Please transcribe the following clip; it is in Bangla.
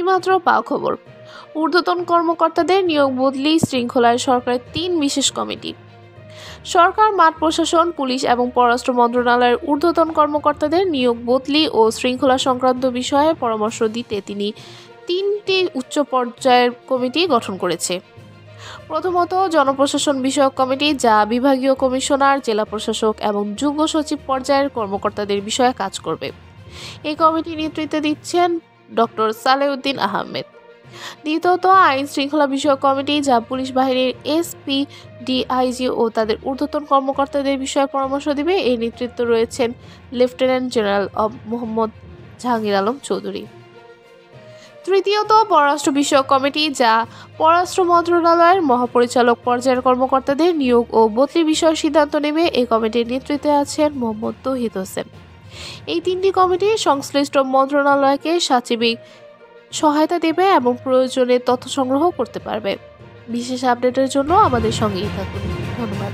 এইমাত্র পাওয়া খবর, ঊর্ধ্বতন কর্মকর্তাদের নিয়োগ বদলি শৃঙ্খলায় সরকারের 3 বিশেষ কমিটি। সরকার, মাঠ প্রশাসন, পুলিশ এবং পররাষ্ট্র মন্ত্রণালয়ের ঊর্ধ্বতন কর্মকর্তাদের নিয়োগ বদলি ও শৃঙ্খলা সংক্রান্ত বিষয়ে পরামর্শ দিতে তিনি 3টি উচ্চ পর্যায়ের কমিটি গঠন করেছে। প্রথমত, জনপ্রশাসন বিষয়ক কমিটি, যা বিভাগীয় কমিশনার, জেলা প্রশাসক এবং যুগ্ম সচিব পর্যায়ের কর্মকর্তাদের বিষয়ে কাজ করবে। এই কমিটি নেতৃত্ব দিচ্ছেন ডক্টর সালেউদ্দিন আহমেদ। দ্বিতীয়ত, আইন শৃঙ্খলা বিষয়ক কমিটি, যা পুলিশ বাহিনীর এসপি, ডিআইজি ও তাদের ঊর্ধ্বতন কর্মকর্তাদের বিষয়ে পরামর্শ দিবে। এই নেতৃত্বে রয়েছেন লেফটেন্যান্ট জেনারেল মোহাম্মদ জাহাঙ্গীর আলম চৌধুরী। তৃতীয়ত, পররাষ্ট্র বিষয়ক কমিটি, যা পররাষ্ট্র মন্ত্রণালয়ের মহাপরিচালক পর্যায়ের কর্মকর্তাদের নিয়োগ ও বদলি বিষয়ে সিদ্ধান্ত নেবে। এই কমিটির নেতৃত্বে আছেন মোহাম্মদ তৌহিদ হোসেন। এই 3টি কমিটি সংশ্লিষ্ট মন্ত্রণালয়কে সাচিবিক সহায়তা দেবে এবং প্রয়োজনে তথ্য সংগ্রহ করতে পারবে। বিশেষ আপডেটের জন্য আমাদের সঙ্গেই থাকুন। ধন্যবাদ।